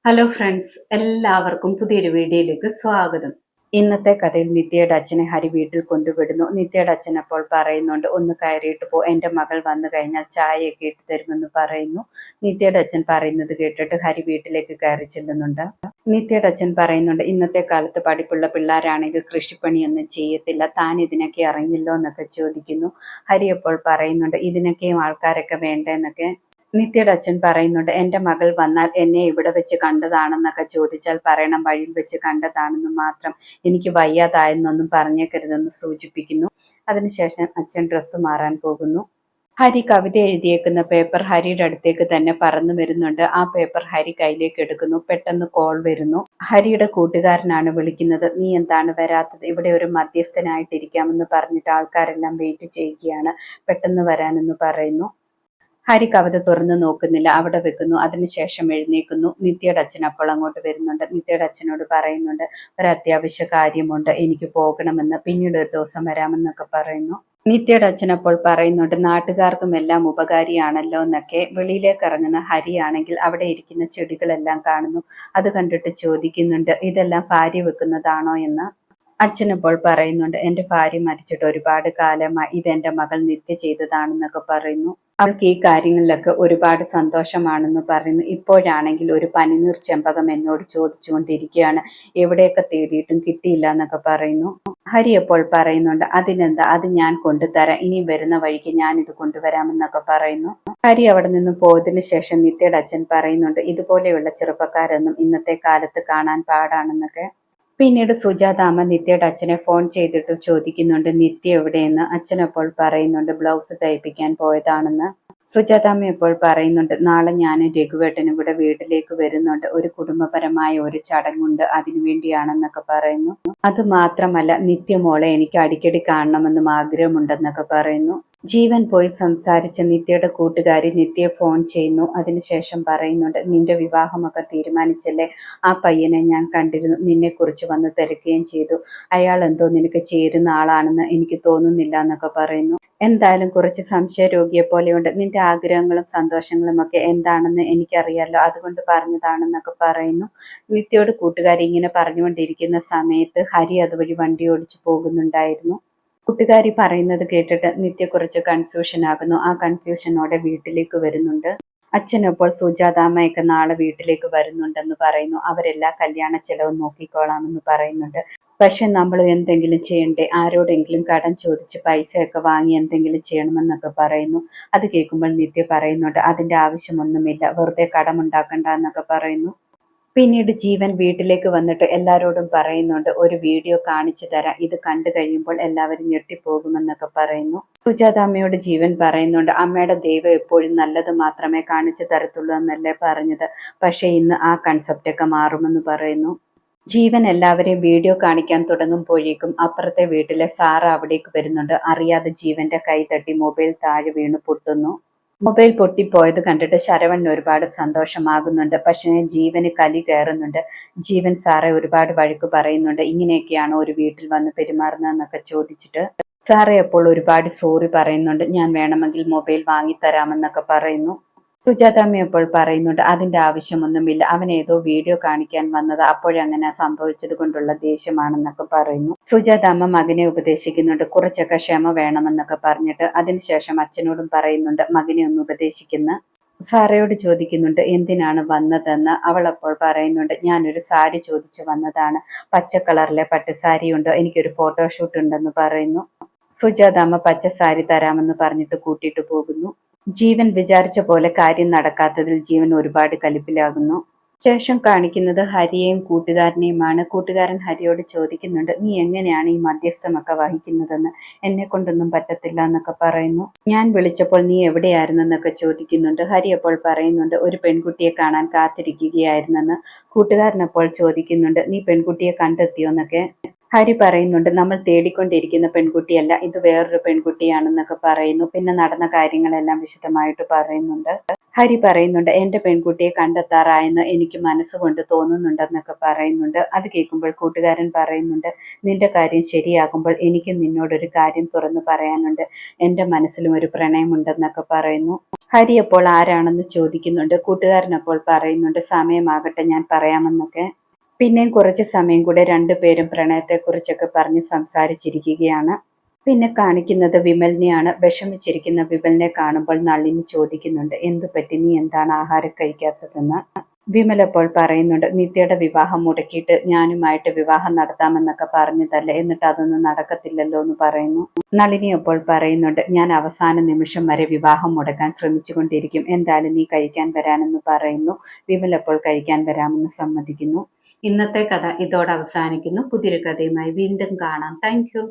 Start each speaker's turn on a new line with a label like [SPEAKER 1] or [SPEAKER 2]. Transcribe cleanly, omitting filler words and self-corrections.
[SPEAKER 1] Hello friends, എല്ലാവർക്കും പുതിയൊരു വീഡിയോയിലേക്ക് സ്വാഗതം. ഇന്നത്തെ കഥയിൽ നിത്യയുടെ അച്ഛനെ ഹരി വീട്ടിൽ കൊണ്ടുവിടുന്നു. നിത്യയുടെ അച്ഛൻ അപ്പോൾ പറയുന്നുണ്ട്, ഒന്ന് കയറിയിട്ട് പോ, എൻ്റെ മകൾ വന്നു കഴിഞ്ഞാൽ ചായയൊക്കെ ഇട്ട് തരുമെന്ന് പറയുന്നു. നിത്യയുടെ അച്ഛൻ പറയുന്നത് കേട്ടിട്ട് ഹരി വീട്ടിലേക്ക് കയറി ചെല്ലുന്നുണ്ട്. നിത്യയുടെ അച്ഛൻ പറയുന്നുണ്ട്, ഇന്നത്തെ കാലത്ത് പഠിപ്പുള്ള പിള്ളേരാണെങ്കിൽ കൃഷിപ്പണിയൊന്നും ചെയ്യത്തില്ല, താൻ ഇതിനൊക്കെ അറിയില്ലോ എന്നൊക്കെ ചോദിക്കുന്നു. ഹരി അപ്പോൾ പറയുന്നുണ്ട്, ഇതിനൊക്കെയും ആൾക്കാരൊക്കെ വേണ്ടെന്നൊക്കെ. നിത്യയുടെ അച്ഛൻ പറയുന്നുണ്ട്, എൻ്റെ മകൾ വന്നാൽ എന്നെ ഇവിടെ വെച്ച് കണ്ടതാണെന്നൊക്കെ ചോദിച്ചാൽ പറയണം വഴിയിൽ വെച്ച് കണ്ടതാണെന്ന് മാത്രം, എനിക്ക് വയ്യാതായെന്നൊന്നും പറഞ്ഞേക്കരുതെന്ന് സൂചിപ്പിക്കുന്നു. അതിനുശേഷം അച്ഛൻ ഡ്രസ്സ് മാറാൻ പോകുന്നു. ഹരി കവിത എഴുതിയേക്കുന്ന പേപ്പർ ഹരിയുടെ അടുത്തേക്ക് തന്നെ പറന്നു വരുന്നുണ്ട്. ആ പേപ്പർ ഹരി കയ്യിലേക്ക് എടുക്കുന്നു. പെട്ടെന്ന് കോൾ വരുന്നു. ഹരിയുടെ കൂട്ടുകാരനാണ് വിളിക്കുന്നത്. നീ എന്താണ് വരാത്തത്? ഇവിടെ ഒരു മധ്യസ്ഥനായിട്ടിരിക്കാമെന്ന് പറഞ്ഞിട്ട് ആൾക്കാരെല്ലാം വെയിറ്റ് ചെയ്യുകയാണ്, പെട്ടെന്ന് വരാനെന്ന് പറയുന്നു. ഹരി കവിത തുറന്നു നോക്കുന്നില്ല, അവിടെ വെക്കുന്നു. അതിനുശേഷം എഴുന്നേൽക്കുന്നു. നിത്യയുടെ അച്ഛൻ അപ്പോൾ അങ്ങോട്ട് വരുന്നുണ്ട്. നിത്യയുടെ അച്ഛനോട് പറയുന്നുണ്ട്, ഒരു അത്യാവശ്യ കാര്യമുണ്ട്, എനിക്ക് പോകണമെന്ന്, പിന്നീട് ഒരു ദിവസം വരാമെന്നൊക്കെ പറയുന്നു. നിത്യയുടെ അച്ഛൻ അപ്പോൾ പറയുന്നുണ്ട്, നാട്ടുകാർക്കും എല്ലാം ഉപകാരിയാണല്ലോ എന്നൊക്കെ. വെളിയിലേക്ക് ഇറങ്ങുന്ന ഹരിയാണെങ്കിൽ അവിടെ ഇരിക്കുന്ന ചെടികളെല്ലാം കാണുന്നു. അത് കണ്ടിട്ട് ചോദിക്കുന്നുണ്ട്, ഇതെല്ലാം ഭാര്യ വെക്കുന്നതാണോ എന്ന്. അച്ഛനപ്പോൾ പറയുന്നുണ്ട്, എൻ്റെ ഭാര്യ മരിച്ചിട്ട് ഒരുപാട് കാലമായി, ഇതെൻ്റെ മകൾ നിത്യ ചെയ്തതാണെന്നൊക്കെ പറയുന്നു. അവൾക്ക് ഈ കാര്യങ്ങളിലൊക്കെ ഒരുപാട് സന്തോഷമാണെന്ന് പറയുന്നു. ഇപ്പോഴാണെങ്കിൽ ഒരു പനിനീർ ചെമ്പകം എന്നോട് ചോദിച്ചുകൊണ്ടിരിക്കുകയാണ്, എവിടെയൊക്കെ തേടിയിട്ടും കിട്ടിയില്ല എന്നൊക്കെ പറയുന്നു. ഹരി അപ്പോൾ പറയുന്നുണ്ട്, അതിനെന്താ, അത് ഞാൻ കൊണ്ടുതരാം, ഇനി വരുന്ന വഴിക്ക് ഞാൻ ഇത് കൊണ്ടുവരാമെന്നൊക്കെ പറയുന്നു. ഹരി അവിടെ നിന്ന് പോയതിനു ശേഷം നിത്യയുടെ അച്ഛൻ പറയുന്നുണ്ട്, ഇതുപോലെയുള്ള ചെറുപ്പക്കാരൊന്നും ഇന്നത്തെ കാലത്ത് കാണാൻ പാടാണെന്നൊക്കെ. പിന്നീട് സുജാതാമ്മ നിത്യയുടെ അച്ഛനെ ഫോൺ ചെയ്തിട്ട് ചോദിക്കുന്നുണ്ട്, നിത്യ എവിടെയെന്ന്. അച്ഛനപ്പോൾ പറയുന്നുണ്ട്, ബ്ലൗസ് തയ്പ്പിക്കാൻ പോയതാണെന്ന്. സുജാതാമ്മ ഇപ്പോൾ പറയുന്നുണ്ട്, നാളെ ഞാനും രഘുവേട്ടനും കൂടെ വീട്ടിലേക്ക് വരുന്നുണ്ട്, ഒരു കുടുംബപരമായ ഒരു ചടങ്ങുണ്ട്, അതിനുവേണ്ടിയാണെന്നൊക്കെ പറയുന്നു. അത് മാത്രമല്ല, നിത്യമോളെ എനിക്ക് അടിക്കടി കാണണമെന്നും ആഗ്രഹമുണ്ടെന്നൊക്കെ പറയുന്നു. ജീവൻ പോയി സംസാരിച്ച നിത്യയുടെ കൂട്ടുകാരി നിത്യയെ ഫോൺ ചെയ്യുന്നു. അതിനുശേഷം പറയുന്നുണ്ട്, നിന്റെ വിവാഹമൊക്കെ തീരുമാനിച്ചല്ലേ, ആ പയ്യനെ ഞാൻ കണ്ടിരുന്നു, നിന്നെക്കുറിച്ച് വന്ന് തിരക്കുകയും ചെയ്തു, അയാൾ എന്തോ നിനക്ക് ചേരുന്ന ആളാണെന്ന് എനിക്ക് തോന്നുന്നില്ല എന്നൊക്കെ പറയുന്നു. എന്തായാലും കുറച്ച് സംശയരോഗിയെ പോലെയുണ്ട്, നിന്റെ ആഗ്രഹങ്ങളും സന്തോഷങ്ങളും ഒക്കെ എന്താണെന്ന് എനിക്കറിയാലോ, അതുകൊണ്ട് പറഞ്ഞതാണെന്നൊക്കെ പറയുന്നു. നിത്യയോട് കൂട്ടുകാരി ഇങ്ങനെ പറഞ്ഞുകൊണ്ടിരിക്കുന്ന സമയത്ത് ഹരി അതുവഴി വണ്ടി ഓടിച്ചു പോകുന്നുണ്ടായിരുന്നു. കൂട്ടുകാരി പറയുന്നത് കേട്ടിട്ട് നിത്യ കുറച്ച് കൺഫ്യൂഷൻ ആകുന്നു. ആ കൺഫ്യൂഷനോടെ വീട്ടിലേക്ക് വരുന്നുണ്ട്. അച്ഛനപ്പോൾ സുജാതാമ്മയൊക്കെ നാളെ വീട്ടിലേക്ക് വരുന്നുണ്ടെന്ന് പറയുന്നു. അവരെല്ലാ കല്യാണ ചെലവും നോക്കിക്കോളാമെന്ന് പറയുന്നുണ്ട്. പക്ഷെ നമ്മൾ എന്തെങ്കിലും ചെയ്യണ്ടേ, ആരോടെങ്കിലും കടം ചോദിച്ച് പൈസയൊക്കെ വാങ്ങി എന്തെങ്കിലും ചെയ്യണമെന്നൊക്കെ പറയുന്നു. അത് കേൾക്കുമ്പോൾ നിത്യ പറയുന്നുണ്ട്, അതിന്റെ ആവശ്യമൊന്നുമില്ല, വെറുതെ കടമുണ്ടാക്കണ്ട എന്നൊക്കെ പറയുന്നു. പിന്നീട് ജീവൻ വീട്ടിലേക്ക് വന്നിട്ട് എല്ലാവരോടും പറയുന്നുണ്ട്, ഒരു വീഡിയോ കാണിച്ചു തരാം, ഇത് കണ്ടു കഴിയുമ്പോൾ എല്ലാവരും ഞെട്ടിപ്പോകുമെന്നൊക്കെ പറയുന്നു. സുജാതാമ്മയോട് ജീവൻ പറയുന്നുണ്ട്, അമ്മയുടെ ദൈവം എപ്പോഴും നല്ലത് മാത്രമേ കാണിച്ചു തരത്തുള്ളൂ എന്നല്ലേ പറഞ്ഞത്, പക്ഷെ ഇന്ന് ആ കൺസെപ്റ്റ് ഒക്കെ മാറുമെന്ന് പറയുന്നു. ജീവൻ എല്ലാവരെയും വീഡിയോ കാണിക്കാൻ തുടങ്ങുമ്പോഴേക്കും അപ്പുറത്തെ വീട്ടിലെ സാറ അവിടേക്ക് വരുന്നുണ്ട്. അറിയാതെ ജീവന്റെ കൈ തട്ടി മൊബൈൽ താഴെ വീണ് പൊട്ടുന്നു. മൊബൈൽ പൊട്ടിപ്പോയത് കണ്ടിട്ട് ശരവണിന് ഒരുപാട് സന്തോഷമാകുന്നുണ്ട്. പക്ഷേ ജീവന് കലി കയറുന്നുണ്ട്. ജീവൻ സാറെ ഒരുപാട് വഴക്ക് പറയുന്നുണ്ട്, ഇങ്ങനെയൊക്കെയാണോ ഒരു വീട്ടിൽ വന്ന് പെരുമാറുന്നതെന്നൊക്കെ ചോദിച്ചിട്ട്. സാറെ അപ്പോൾ ഒരുപാട് സോറി പറയുന്നുണ്ട്, ഞാൻ വേണമെങ്കിൽ മൊബൈൽ വാങ്ങിത്തരാമെന്നൊക്കെ പറയുന്നു. സുജാതാമ്മ അപ്പോൾ പറയുന്നുണ്ട്, അതിന്റെ ആവശ്യമൊന്നുമില്ല, അവൻ ഏതോ വീഡിയോ കാണിക്കാൻ വന്നത്, അപ്പോഴങ്ങനെ സംഭവിച്ചത് കൊണ്ടുള്ള ദേഷ്യമാണെന്നൊക്കെ പറയുന്നു. സുജാതാമ്മ മകനെ ഉപദേശിക്കുന്നുണ്ട്, കുറച്ചൊക്കെ ക്ഷമ വേണമെന്നൊക്കെ പറഞ്ഞിട്ട്. അതിനുശേഷം അച്ഛനോടും പറയുന്നുണ്ട്, മകനെ ഒന്ന് ഉപദേശിക്കുന്ന. സാറയോട് ചോദിക്കുന്നുണ്ട്, എന്തിനാണ് വന്നതെന്ന്. അവൾ അപ്പോൾ പറയുന്നുണ്ട്, ഞാനൊരു സാരി ചോദിച്ചു വന്നതാണ്, പച്ച കളറിലെ പട്ടുസാരിയുണ്ടോ, എനിക്കൊരു ഫോട്ടോഷൂട്ട് ഉണ്ടെന്ന് പറയുന്നു. സുജാതാമ്മ പച്ച സാരി തരാമെന്ന് പറഞ്ഞിട്ട് കൂട്ടിയിട്ട് പോകുന്നു. ജീവൻ വിചാരിച്ച പോലെ കാര്യം നടക്കാത്തതിൽ ജീവൻ ഒരുപാട് കലിപ്പിലാകുന്നു. ശേഷം കാണിക്കുന്നത് ഹരിയെയും കൂട്ടുകാരനെയുമാണ്. കൂട്ടുകാരൻ ഹരിയോട് ചോദിക്കുന്നുണ്ട്, നീ എങ്ങനെയാണ് ഈ മധ്യസ്ഥമൊക്കെ വഹിക്കുന്നതെന്ന്, എന്നെ കൊണ്ടൊന്നും പറ്റത്തില്ല എന്നൊക്കെ പറയുന്നു. ഞാൻ വിളിച്ചപ്പോൾ നീ എവിടെയായിരുന്നെന്നൊക്കെ ചോദിക്കുന്നുണ്ട്. ഹരി അപ്പോൾ പറയുന്നുണ്ട്, ഒരു പെൺകുട്ടിയെ കാണാൻ കാത്തിരിക്കുകയായിരുന്നെന്ന്. കൂട്ടുകാരനപ്പോൾ ചോദിക്കുന്നുണ്ട്, നീ പെൺകുട്ടിയെ കണ്ടെത്തിയോ എന്നൊക്കെ. ഹരി പറയുന്നുണ്ട്, നമ്മൾ തേടിക്കൊണ്ടിരിക്കുന്ന പെൺകുട്ടിയല്ല, ഇത് വേറൊരു പെൺകുട്ടിയാണെന്നൊക്കെ പറയുന്നു. പിന്നെ നടന്ന കാര്യങ്ങളെല്ലാം വിശദമായിട്ട് പറയുന്നുണ്ട്. ഹരി പറയുന്നുണ്ട്, എൻ്റെ പെൺകുട്ടിയെ കണ്ടെത്താറായെന്ന് എനിക്ക് മനസ്സുകൊണ്ട് തോന്നുന്നുണ്ടെന്നൊക്കെ പറയുന്നുണ്ട്. അത് കേൾക്കുമ്പോൾ കൂട്ടുകാരൻ പറയുന്നുണ്ട്, നിന്റെ കാര്യം ശരിയാകുമ്പോൾ എനിക്ക് നിന്നോടൊരു കാര്യം തുറന്നു പറയാനുണ്ട്, എൻ്റെ മനസ്സിലും ഒരു പ്രണയമുണ്ടെന്നൊക്കെ പറയുന്നു. ഹരി അപ്പോൾ ആരാണെന്ന് ചോദിക്കുന്നുണ്ട്. കൂട്ടുകാരനപ്പോൾ പറയുന്നുണ്ട് സമയമാകട്ടെ ഞാൻ പറയാമെന്നൊക്കെ. പിന്നെയും കുറച്ച് സമയം കൂടെ രണ്ടുപേരും പ്രണയത്തെക്കുറിച്ചൊക്കെ പറഞ്ഞ് സംസാരിച്ചിരിക്കുകയാണ്. പിന്നെ കാണിക്കുന്നത് വിമലിനെയാണ്. വിഷമിച്ചിരിക്കുന്ന വിമലിനെ കാണുമ്പോൾ നളിനി ചോദിക്കുന്നുണ്ട്, എന്തു പറ്റി, നീ എന്താണ് ആഹാരം കഴിക്കാത്തതെന്ന്. വിമൽ അപ്പോൾ പറയുന്നുണ്ട്, നിത്യയുടെ വിവാഹം മുടക്കിയിട്ട് ഞാനുമായിട്ട് വിവാഹം നടത്താമെന്നൊക്കെ പറഞ്ഞതല്ലേ, എന്നിട്ട് അതൊന്നും നടക്കത്തില്ലല്ലോ എന്ന് പറയുന്നു. നളിനി അപ്പോൾ പറയുന്നുണ്ട്, ഞാൻ അവസാന നിമിഷം വരെ വിവാഹം മുടക്കാൻ ശ്രമിച്ചുകൊണ്ടിരിക്കും, എന്തായാലും നീ കഴിക്കാൻ വരാനെന്ന് പറയുന്നു. വിമൽ അപ്പോൾ കഴിക്കാൻ വരാമെന്ന് സമ്മതിക്കുന്നു. ഇന്നത്തെ കഥ ഇതോടെ അവസാനിക്കുന്നു. പുതിയൊരു കഥയുമായി വീണ്ടും കാണാം. Thank you.